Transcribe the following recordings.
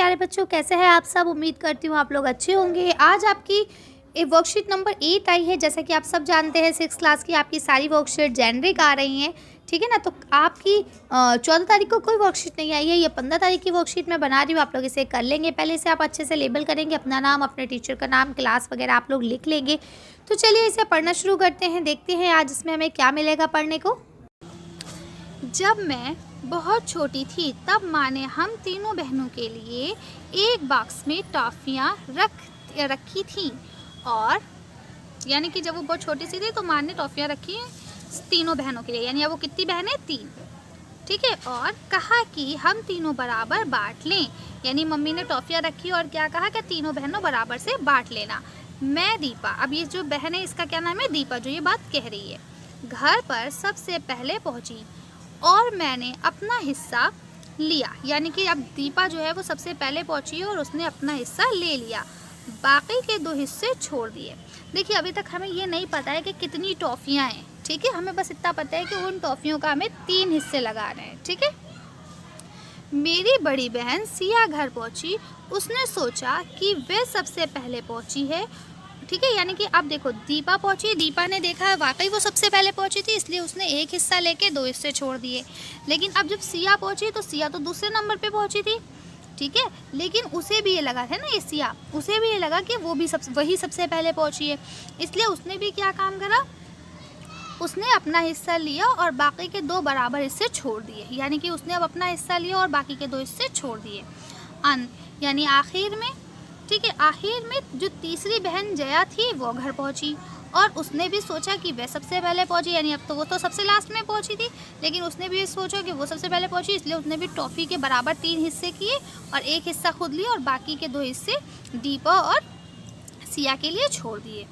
प्यारे बच्चों, कैसे हैं आप सब। उम्मीद करती हूँ आप लोग अच्छे होंगे। आज आपकी वर्कशीट नंबर 8 आई है। जैसा कि आप सब जानते हैं 6 क्लास की आपकी सारी वर्कशीट जेनरिक आ रही हैं, ठीक है ना। तो आपकी 14 तारीख को कोई वर्कशीट नहीं आई है, ये 15 तारीख की वर्कशीट मैं बना रही हूँ। आप लोग इसे कर लेंगे। पहले से आप अच्छे से लेबल करेंगे, अपना नाम, अपने टीचर का नाम, क्लास वगैरह आप लोग लिख लेंगे। तो चलिए इसे पढ़ना शुरू करते हैं। देखते हैं आज इसमें हमें क्या मिलेगा पढ़ने को। जब मैं बहुत छोटी थी तब माँ ने हम तीनों बहनों के लिए एक बॉक्स में टॉफ़ियाँ रखी थी। और यानी कि जब वो बहुत छोटी सी थी तो माँ ने टॉफ़ियाँ रखी तीनों बहनों के लिए, यानी अब वो कितनी बहनें, 3, ठीक है। और कहा कि हम तीनों बराबर बांट लें, यानी मम्मी ने टॉफ़ियाँ रखी और क्या कहा कि तीनों बहनों बराबर से बांट लेना। मैं दीपा, अब ये जो बहन है इसका क्या नाम है, दीपा, जो ये बात कह रही है, घर पर सबसे पहले पहुँची और मैंने अपना हिस्सा लिया। यानी कि अब दीपा जो है वो सबसे पहले पहुंची और उसने अपना हिस्सा ले लिया, बाकी के 2 हिस्से छोड़ दिए। देखिए अभी तक हमें ये नहीं पता है कि कितनी टॉफ़ियाँ हैं, ठीक है। हमें बस इतना पता है कि उन टॉफ़ियों का हमें 3 हिस्से लगाने हैं, ठीक है। मेरी बड़ी बहन सिया घर पहुंची। उसने सोचा कि वे सबसे पहले पहुंची है, ठीक है। यानी कि अब देखो दीपा पहुंची, दीपा ने देखा वाकई वो सबसे पहले पहुंची थी, इसलिए उसने एक हिस्सा लेके 2 हिस्से छोड़ दिए। लेकिन अब जब सिया पहुंची तो सिया तो दूसरे नंबर पे पहुंची थी, ठीक है। लेकिन उसे भी ये लगा था ना, ये सिया, उसे भी ये लगा कि वही सबसे पहले पहुंची है, इसलिए उसने भी क्या काम करा, उसने अपना हिस्सा लिया और बाकी के 2 बराबर हिस्से छोड़ दिए। यानी कि उसने अब अपना हिस्सा लिया और बाकी के 2 हिस्से छोड़ दिए। यानी आखिर में, ठीक है, आखिर में जो तीसरी बहन जया थी वो घर पहुंची और उसने भी सोचा कि वह सबसे पहले पहुंची, यानी अब तो वो तो सबसे लास्ट में पहुंची थी, लेकिन उसने भी सोचा कि वो सबसे पहले पहुंची, इसलिए उसने भी टॉफ़ी के बराबर 3 हिस्से किए और एक हिस्सा खुद लिया और बाकी के 2 हिस्से दीपा और सिया के लिए छोड़ दिए,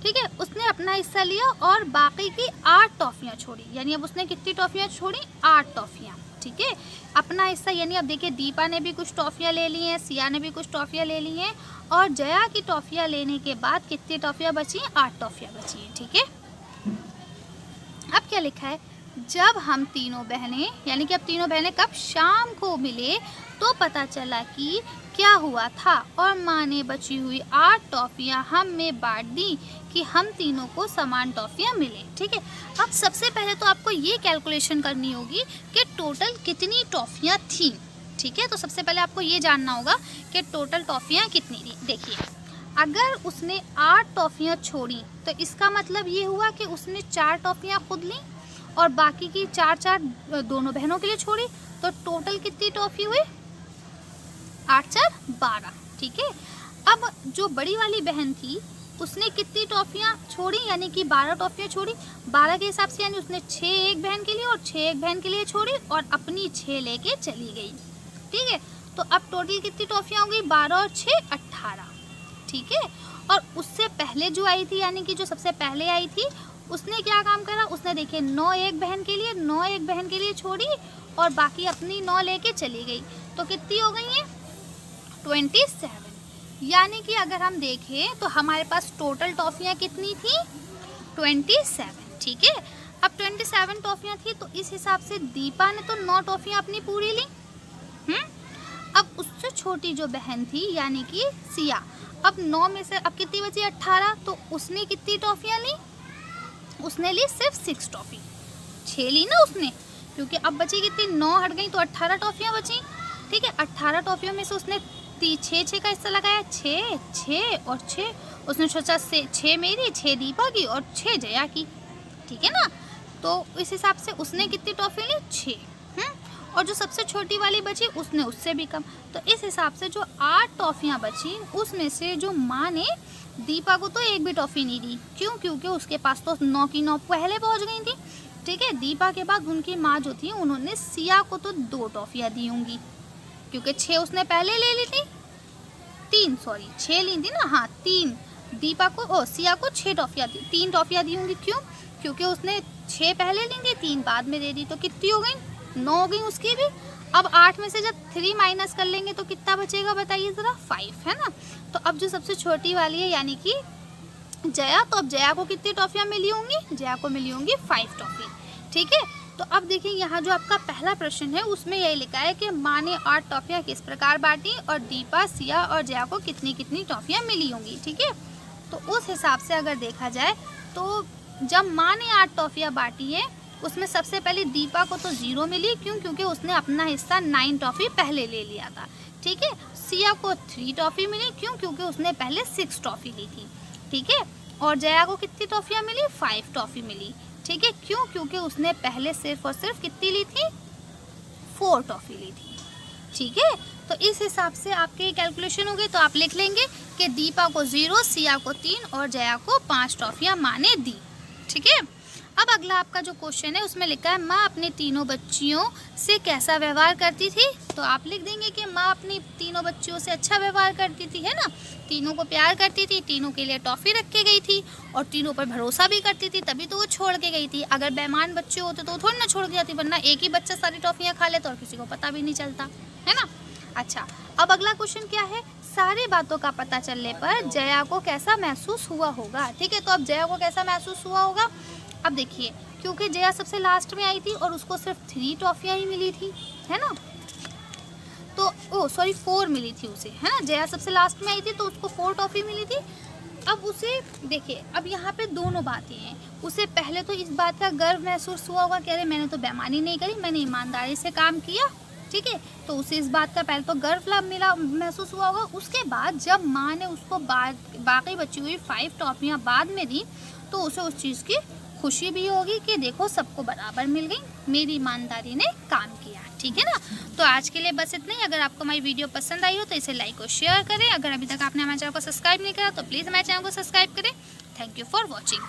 ठीक है। उसने अपना हिस्सा लिया और बाकी की 8 टॉफ़ियाँ छोड़ी। यानी अब उसने कितनी टॉफ़ियाँ छोड़ी, 8 टॉफ़ियाँ, ठीक है। अपना हिस्सा, यानी अब देखिए दीपा ने भी कुछ टॉफ़ियाँ ले ली हैं, सिया ने भी कुछ टॉफ़ियाँ ले ली हैं और जया की टॉफ़ियाँ लेने के बाद कितनी टॉफ़ियाँ बची हैं, 8 टॉफ़ियाँ बची हैं, ठीक है। अब क्या लिखा है, जब हम तीनों बहनें, यानी कि अब तीनों बहनें कब शाम को मिले तो पता चला कि क्या हुआ था और माँ ने बची हुई 8 टॉफ़ियाँ हम में बांट दी कि हम तीनों को समान टॉफ़ियाँ मिले, ठीक है। अब सबसे पहले तो आपको ये कैलकुलेशन करनी होगी कि टोटल कितनी टॉफ़ियाँ थी, ठीक है। तो सबसे पहले आपको ये जानना होगा कि टोटल टॉफ़ियाँ कितनी थी। देखिए अगर उसने 8 टॉफ़ियाँ छोड़ी तो इसका मतलब ये हुआ कि उसने 4 टॉफ़ियाँ खुद ली और बाकी की 4 दोनों बहनों के लिए छोड़ी, तो टोटल कितनी टॉफ़ी हुई, 8 4 12, ठीक है। अब जो बड़ी वाली बहन थी उसने कितनी टॉफ़ियाँ छोड़ी, यानी कि 12 टॉफ़ियाँ छोड़ी। 12 के हिसाब से यानी उसने 6 एक बहन के लिए और 6 एक बहन के लिए छोड़ी और अपनी 6 लेके चली गई, ठीक है। तो अब टोटल कितनी टॉफ़ियाँ हो गई, 12 और 6 18, ठीक है। और उससे पहले जो आई थी, यानी कि जो सबसे पहले आई थी, उसने क्या काम करा, उसने देखिए 9 एक बहन के लिए, 9 एक बहन के लिए छोड़ी और बाकी अपनी 9 लेके चली गई। तो कितनी हो गई है, 27। यानी कि अगर हम देखें तो हमारे पास टोटल टॉफ़ियाँ कितनी थी, 27, ठीक है। अब 27 टॉफ़ियाँ थी तो इस हिसाब से दीपा ने तो 9 टॉफ़ियाँ अपनी पूरी ली। अब उससे छोटी जो बहन थी यानी कि सिया, अब 9 में से अब कितनी बची, 18, तो उसने कितनी टॉफ़ियाँ ली, उसने ली सिर्फ 6 टॉफ़ी, 6 ली ना उसने, क्योंकि अब बची कितनी, 9 हट गई तो 18 टॉफ़ियाँ बची, ठीक है। 18 टॉफ़ियों में से उसने 6 का हिस्सा लगाया, 6 6 और 6, उसने सोचा 6 मेरी, 6 दीपा की और 6 जया की, ठीक है ना। तो इस हिसाब से उसने कितनी टॉफ़ी ली, 6, और जो सबसे छोटी वाली बची उसने उससे भी कम। तो इस हिसाब से जो 8 टॉफ़ियाँ बची उसमें से जो माँ ने दीपा को तो एक भी टॉफ़ी नहीं दी, क्यों, क्योंकि उसके पास तो 9 की 9 पहले पहुँच गई थी, ठीक है। दीपा के बाद उनकी माँ जो थी उन्होंने सिया को तो 2 टॉफ़ियाँ दी होंगी, क्योंकि 6 उसने पहले ले ली थी, 6 ली थी ना, हाँ 3 दीपा को, सिया को 6 टॉफ़ियाँ दी, 3 टॉफ़ियाँ दी होंगी, क्यों, क्योंकि उसने 6 पहले ली थी, 3 बाद में दे दी, तो कितनी हो गई, 9 हो गई उसकी भी। अब 8 में से जब 3 माइनस कर लेंगे तो कितना बचेगा बताइए ज़रा, 5, है ना। तो अब जो सबसे छोटी वाली है यानी कि जया, तो अब जया को कितनी टॉफ़ियाँ मिली होंगी, जया को मिली होंगी 5 टॉफ़ी, ठीक है। तो अब देखिए यहाँ जो आपका पहला प्रश्न है उसमें यही लिखा है कि माँ ने 8 टॉफियाँ किस प्रकार बांटी और दीपा, सिया और जया को कितनी कितनी टॉफियाँ मिली होंगी। ठीक है, तो उस हिसाब से अगर देखा जाए तो जब माँ ने 8 टॉफियाँ बांटी है उसमें सबसे पहले दीपा को तो 0 मिली, क्योंकि उसने अपना हिस्सा 9 टॉफी पहले ले लिया था। ठीक है, सिया को 3 टॉफी मिली, क्योंकि उसने पहले 6 टॉफी ली थी। ठीक है, और जया को कितनी टॉफियाँ मिली, 5 टॉफी मिली। ठीक है, क्योंकि उसने पहले सिर्फ और सिर्फ कितनी ली थी, 4 टॉफी ली थी। ठीक है, तो इस हिसाब से आपके कैलकुलेशन हो गए। तो आप लिख लेंगे कि दीपा को 0, सिया को 3 और जया को 5 टॉफियाँ माँ ने दी। ठीक है, अब अगला आपका जो क्वेश्चन है उसमें लिखा है माँ अपने तीनों बच्चियों से कैसा व्यवहार करती थी। तो आप लिख देंगे कि माँ अपनी तीनों बच्चियों से अच्छा व्यवहार करती थी, है ना, तीनों को प्यार करती थी, तीनों के लिए टॉफ़ी रख के गई थी और तीनों पर भरोसा भी करती थी, तभी तो वो छोड़ के गई थी। अगर बेईमान बच्चे होते तो वो थोड़ी ना छोड़ के जाती, वरना एक ही बच्चा सारी टॉफ़ियाँ खा लेता और किसी को पता भी नहीं चलता, है ना। अच्छा, अब अगला क्वेश्चन क्या है, सारी बातों का पता चलने पर जया को कैसा महसूस हुआ होगा। ठीक है, तो अब जया को कैसा महसूस हुआ होगा, अब देखिए, क्योंकि जया सबसे लास्ट में आई थी और उसको सिर्फ 3 टॉफियाँ ही मिली थी, है ना, तो 4 मिली थी उसे, है ना। जया सबसे लास्ट में आई थी तो उसको 4 टॉफी मिली थी। अब उसे देखिए, अब यहाँ पे दोनों बातें हैं। उसे पहले तो इस बात का गर्व महसूस हुआ होगा कि अरे मैंने तो बेईमानी नहीं करी, मैंने ईमानदारी से काम किया। ठीक है, तो उसे इस बात का पहले तो गर्व मिला महसूस हुआ होगा। उसके बाद जब माँ ने उसको बाकी बची हुई 5 टॉफियाँ बाद में दी तो उसे उस चीज़ की खुशी भी होगी कि देखो सबको बराबर मिल गई, मेरी ईमानदारी ने काम किया। ठीक है ना, तो आज के लिए बस इतना ही। अगर आपको हमारी वीडियो पसंद आई हो तो इसे लाइक और शेयर करें। अगर अभी तक आपने हमारे चैनल को सब्सक्राइब नहीं करा तो प्लीज़ हमारे चैनल को सब्सक्राइब करें। Thank you for watching.